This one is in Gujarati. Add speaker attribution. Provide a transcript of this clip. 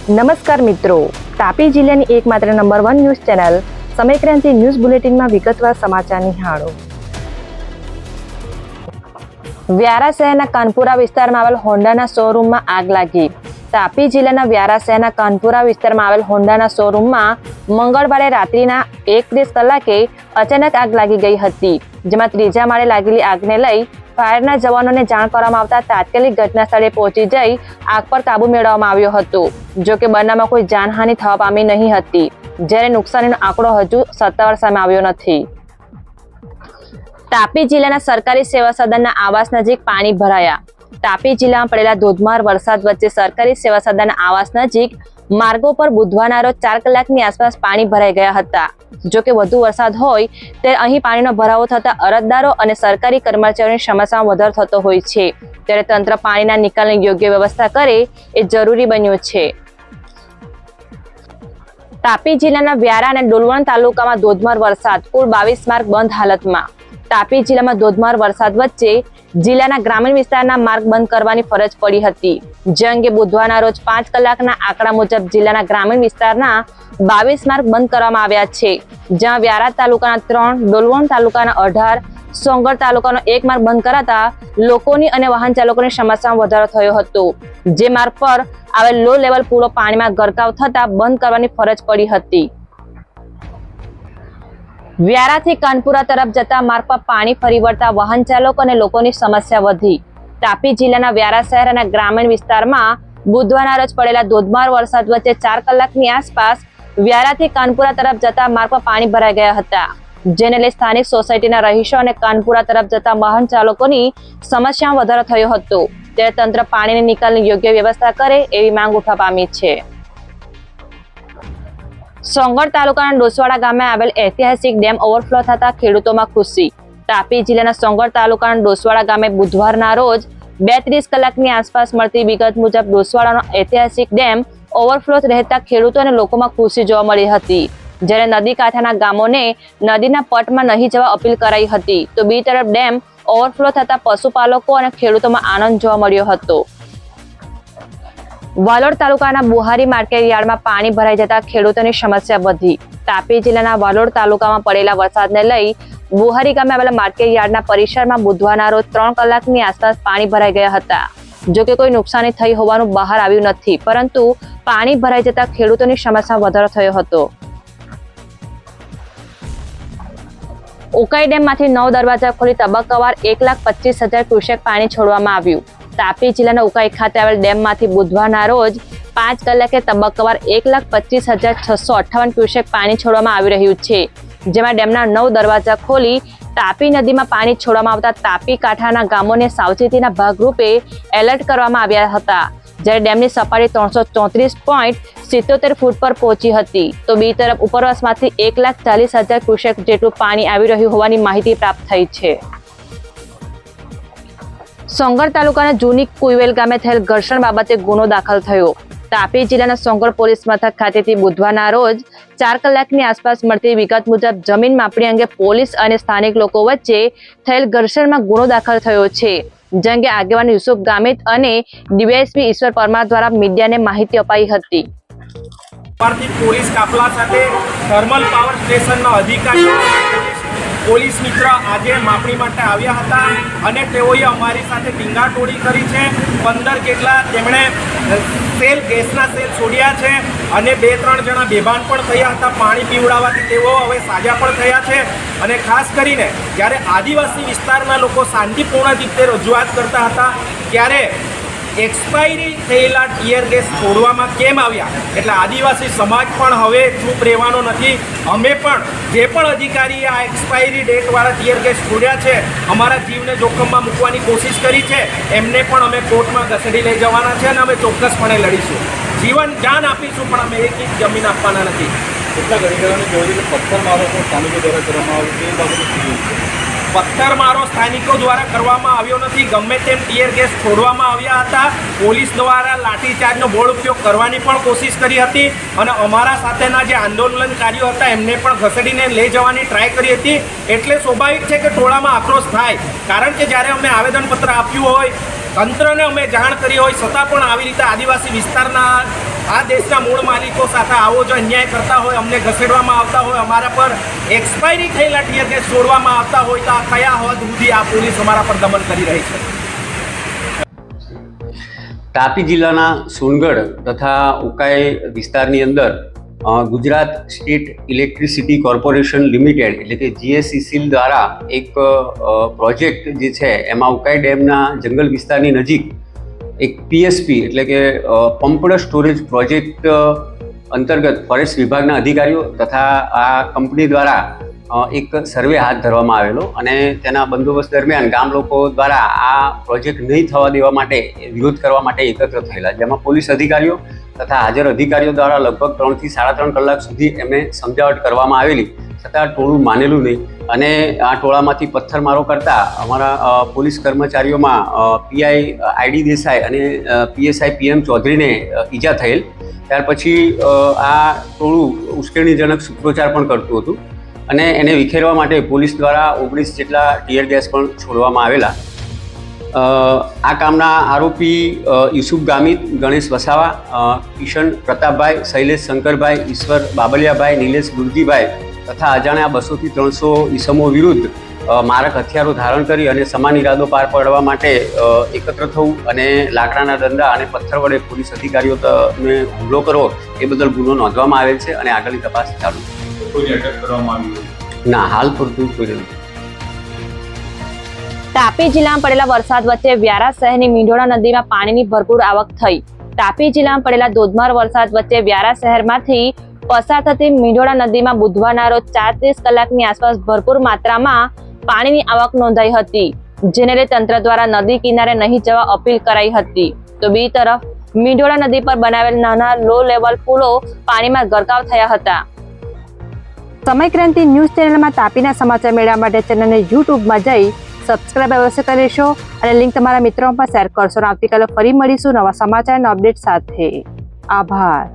Speaker 1: નમસ્કાર મિત્રો, તાપી જિલ્લાની એકમાત્ર number 1 news channel Samaykranti news બુલેટિનમાં વિગતવાર સમાચાર નિહાળો। વ્યારા શહેરના કાનપુરા વિસ્તારમાં આવેલ હોન્ડાના શોરૂમમાં આગ લાગી। તાપી જિલ્લાના વ્યારા શહેરના કાનપુરા વિસ્તારમાં આવેલ હોન્ડાના શોરૂમમાં મંગળવારે રાત્રિના 1:30 કલાકે અચાનક આગ લાગી ગઈ હતી, જેમાં ત્રીજા માળે લાગેલી આગને લઈ ફાયરના જવાનોને જાણ કરવામાં આવતા તાત્કાલિક ઘટના સ્થળે પહોંચી જઈ આગ પર કાબુ મેળવવામાં આવ્યો હતો। જો કે બનાવમાં કોઈ જાનહાનિ થવા પામી નહીં હતી, જ્યારે નુકસાનીનો આંકડો હજુ સત્તાવાર સામે આવ્યો નથી। તાપી જિલ્લાના સરકારી સેવા સદનના આવાસ નજીક પાણી ભરાયા। તાપી જિલ્લામાં પડેલા ધોધમાર વરસાદ વચ્ચે સરકારી સેવા સદનના આવાસ નજીક માર્ગો પર બુધવારના રોજ 4 કલાકની આસપાસ પાણી ભરાઈ ગયા હતા। જો કે વધુ વરસાદ હોય ત્યારે અહીં પાણીનો ભરાવો થતા અરજદારો અને સરકારી કર્મચારીઓની સમસ્યામાં વધારો થતો હોય છે, ત્યારે તંત્ર પાણીના નિકાલની યોગ્ય વ્યવસ્થા કરે એ જરૂરી બન્યું છે। તાપી જિલ્લાના વ્યારા અને ડોલવણ તાલુકામાં ધોધમાર વરસાદ, કુલ 22 માર્ગ બંધ હાલતમાં। તાપી જિલ્લામાં ધોધમાર વરસાદ વચ્ચે જિલ્લાના ગ્રામીણ વિસ્તારના માર્ગ બંધ કરવાની ફરજ પડી હતી, જે અંગે બુધવારના રોજ 5 કલાકના આંકડા મુજબ જિલ્લાના ગ્રામીણ વિસ્તારના 22 માર્ગ બંધ કરવામાં આવ્યા છે, જ્યાં વ્યારા તાલુકાના 3, ડોલવણ તાલુકાના 18, સોંગઢ તાલુકાનો 1 માર્ગ બંધ કરાતા લોકોની અને વાહન ચાલકોની સમસ્યામાં વધારો થયો હતો। જે માર્ગ પર આવેલ લો લેવલ પુલો પાણીમાં ગરકાવ થતા બંધ કરવાની ફરજ પડી હતી। વ્યારાથી કાનપુરા તરફ જતા માર્ગ પર પાણી ફરી વળતા વાહન ચાલકો અને લોકોની સમસ્યા વધી। તાપી જિલ્લાના વ્યારા શહેર અને ગ્રામીણ વિસ્તારમાં બુધવારના રોજ પડેલા ધોધમાર વરસાદ વચ્ચે 4 કલાકની આસપાસ વ્યારાથી કાનપુરા તરફ જતા માર્ગ પર પાણી ભરાઈ ગયા હતા, જેને લઈ સ્થાનિક સોસાયટીના રહીશો અને કાનપુરા તરફ જતા વાહન ચાલકોની સમસ્યામાં વધારો થયો હતો, ત્યારે તંત્ર પાણીની નિકાલની યોગ્ય વ્યવસ્થા કરે એવી માંગ ઉઠવા પામી છે। સોંગઢ તાલુકાના ડોસવાડા ગામે આવેલ ઐતિહાસિક ડેમ ઓવરફ્લો થતા ખેડૂતોમાં ખુશી। તાપી જિલ્લાના સોંગઢ તાલુકાના ડોસવાડા ગામે બુધવારના રોજ 2:30 કલાકની આસપાસ મળતી વિગત મુજબ ડોસવાડાનો ઐતિહાસિક ડેમ ઓવરફ્લો રહેતા ખેડૂતો અને લોકોમાં ખુશી જોવા મળી હતી, જ્યારે નદી કાંઠાના ગામોને નદીના પટમાં નહીં જવા અપીલ કરાઈ હતી, તો બીજી તરફ ડેમ ઓવરફ્લો થતા પશુપાલકો અને ખેડૂતોમાં આનંદ જોવા મળ્યો હતો। વાલોડ તાલુકાના બુહારી માર્કેટ યાર્ડમાં પાણી ભરાઈ જતા ખેડૂતોની સમસ્યા વધી। તાપી જિલ્લાના વાલોડ તાલુકામાં પડેલા વરસાદને લઈ બુહારી ગામે આવેલા માર્કેટ યાર્ડના પરિસરમાં બુધવારના રોજ 3 કલાકની આસપાસ પાણી ભરાઈ ગયા હતા। જો કે કોઈ નુકસાની થઈ હોવાનું બહાર આવ્યું નથી, પરંતુ પાણી ભરાઈ જતા ખેડૂતોની સમસ્યામાં વધારો થયો હતો। ઉકાઈ ડેમમાંથી 9 દરવાજા ખોલી તબક્કાવાર 1,25,000 ક્યુસેક પાણી છોડવામાં આવ્યું। તાપી જિલ્લાના ઉકાઈ ખાતે આવેલ ડેમમાંથી બુધવારના રોજ 5 કલાકે તબક્કાવાર 1,25,658 ક્યુસેક પાણી છોડવામાં આવી રહ્યું છે, જેમાં ડેમના 9 દરવાજા ખોલી તાપી નદીમાં પાણી છોડવામાં આવતા તાપી કાંઠાના ગામોને સાવચેતીના ભાગરૂપે એલર્ટ કરવામાં આવ્યા હતા, જ્યારે ડેમની સપાટી 334.77 ફૂટ પર પહોંચી હતી, તો બીજી તરફ ઉપરવાસમાંથી 1,40,000 ક્યુસેક જેટલું પાણી આવી રહ્યું હોવાની માહિતી પ્રાપ્ત થઈ છે। સોંગઢ તાલુકાના જૂની કુઈવેલ ગામે થયેલ ઘર્ષણ બાબતે ગુનો દાખલ થયો। તાપી જિલ્લાના સોંગઢ પોલીસ મથક ખાતેથી બુધવારના રોજ 4 કલાકની આસપાસ મળતી વિગત મુજબ જમીન માપણી અંગે પોલીસ અને સ્થાનિક લોકો વચ્ચે થયેલ ઘર્ષણમાં ગુનો દાખલ થયો છે, જે અંગે આગેવાન યુસુફ ગામિત અને ડીવાયએસપી ઈશ્વર પરમાર દ્વારા મીડિયાને માહિતી અપાઈ હતી।
Speaker 2: પોલીસ કાફલા સાથે થર્મલ પાવર સ્ટેશનના અધિકારીઓ પોલીસ મિત્ર આજે માપણી માટે આવ્યા હતા અને તેઓએ અમારી સાથે ટીંગાટોળી કરી છે। 15 જેટલા તેમણે ગેસના સેલ છોડ્યા છે અને 2-3 જણા બેભાન પણ થયા હતા। પાણી પીવડાવવાથી તેઓ હવે સાજા પણ થયા છે અને ખાસ કરીને જ્યારે આદિવાસી વિસ્તારના લોકો શાંતિપૂર્ણ રીતે રજૂઆત કરતા હતા ત્યારે એક્સપાયરી થયેલા ટીયર ગેસ છોડવામાં કેમ આવ્યા, એટલે આદિવાસી સમાજ પણ હવે ચૂપ રહેવાનો નથી। અમે પણ જે પણ અધિકારીએ આ એક્સપાયરી ડેટવાળા ટીયર ગેસ છોડ્યા છે, અમારા જીવને જોખમમાં મૂકવાની કોશિશ કરી છે, એમને પણ અમે કોર્ટમાં ઘસેડી લઈ જવાના છે અને અમે ચોક્કસપણે લડીશું। જીવન જાન આપીશું, પણ અમે એક ઇંચ જમીન આપવાના નથી।
Speaker 3: એટલા ઘડીકરાની કહેવાય છે કે પથ્થરમારો પણ સ્થાનિકો દ્વારા કરવામાં આવ્યો છે, એ બાબતે
Speaker 2: પથ્થરમારો સ્થાનિકો દ્વારા કરવામાં આવ્યો નથી, ગમે તેમ ટીયર ગેસ છોડવામાં આવ્યા હતા। પોલીસ દ્વારા લાઠીચાર્જનો બળ ઉપયોગ કરવાની પણ કોશિશ કરી હતી અને અમારા સાથેના જે આંદોલનકારીઓ હતા એમને પણ ઘસેડીને લઈ જવાની ટ્રાય કરી હતી। એટલે સ્વાભાવિક છે કે ટોળામાં આક્રોશ થાય, કારણ કે જ્યારે અમે આવેદનપત્ર આપ્યું હોય, તંત્રને અમે જાણ કરી હોય, છતાં પણ આવી રીતે આદિવાસી વિસ્તારના આ દેશના મૂળ માલિકો સાથે આવો જો અન્યાય કરતા હોય, અમને ઘસેડવામાં આવતા હોય, અમારા પર એક્સપાયરી થયેલા ટીયર ગેસ છોડવામાં આવતા હોય, તો આ કયા હદ સુધી આ પોલીસ અમારા પર દમન કરી રહી છે?
Speaker 4: તાપી જિલ્લાના સોનગઢ તથા ઉકાઈ વિસ્તારની અંદર Gujarat state electricity corporation limited એટલે કે GSECL દ્વારા એક પ્રોજેક્ટ જે છે એમાં ઉકાઈ ડેમના જંગલ વિસ્તારની નજીક એક PSP એટલે કે પમ્પ્ડ સ્ટોરેજ પ્રોજેક્ટ અંતર્ગત ફોરેસ્ટ વિભાગના અધિકારીઓ તથા આ કંપની દ્વારા એક સર્વે હાથ ધરવામાં આવેલો અને તેના બંદોબસ્ત દરમિયાન ગામ લોકો દ્વારા આ પ્રોજેક્ટ નહીં થવા દેવા માટે વિરોધ કરવા માટે એકત્ર થયેલા, જેમાં પોલીસ અધિકારીઓ તથા હાજર અધિકારીઓ દ્વારા લગભગ 3 થી 3.5 કલાક સુધી એમને સમજાવટ કરવામાં આવેલી, છતાં ટોળું માનેલું નહીં અને આ ટોળામાંથી પથ્થરમારો કરતા અમારા પોલીસ કર્મચારીઓમાં PI ID દેસાઈ અને PSI PM ચૌધરીને ઈજા થયેલ. ત્યાર પછી આ ટોળું ઉશ્કેરણીજનક સૂત્રોચ્ચાર પણ કરતું હતું અને એને વિખેરવા માટે પોલીસ દ્વારા 19 જેટલા ટીયર ગેસ પણ છોડવામાં આવેલા. આ કામના આરોપી યુસુફ ગામિત, ગણેશ વસાવા, કિશન પ્રતાપભાઈ, શૈલેષ શંકરભાઈ, ઈશ્વર બાબલિયાભાઈ, નિલેશ ગુરજીભાઈ તથા અજાણ્યા 200 થી 300 ઈસમો વિરુદ્ધ મારક હથિયારો ધારણ કરી અને સમાન ઇરાદો પાર પાડવા માટે એકત્ર થવું અને લાકડાના દંડા અને પથ્થર વડે પોલીસ અધિકારીઓને હુમલો કરવો એ બદલ ગુનો નોંધવામાં આવેલ છે અને આગળની તપાસ ચાલુ છે.
Speaker 3: કોઈને અટક કરવામાં આવી?
Speaker 4: ના, હાલ પૂરતું કોઈ નથી.
Speaker 1: તાપી જિલ્લામાં પડેલા વરસાદ વચ્ચે વ્યારા શહેરની મીંઢોળા નદીમાં પાણીની ભરપૂર આવક થઈ. તાપી જિલ્લામાં પડેલા ધોધમાર વરસાદ વચ્ચે વ્યારા શહેરમાંથી પસાર થતી મીંઢોળા નદીમાં બુધવારના રોજ 4:30 કલાકની આસપાસ ભરપૂર માત્રામાં પાણીની આવક નોંધાઈ હતી, જેને લઈ તંત્ર દ્વારા નદી કિનારે નહીં જવા અપીલ કરાઈ હતી. તો બીજી તરફ મીંઢોળા નદી પર બનાવેલ નાના લો લેવલ પુલો પાણીમાં ગરકાવ થયા હતા. સમય ક્રાંતિ ન્યૂઝ ચેનલમાં તાપીના સમાચાર મેળવવા માટે ચેનલને યુટ્યુબમાં જઈ સબસ્ક્રાઇબ અવશ્ય કરી લેશો અને લિંક તમારા મિત્રોમાં પણ શેર કરશો. આવતીકાલે ફરી મળીશું નવા સમાચારના અપડેટ સાથે. આભાર.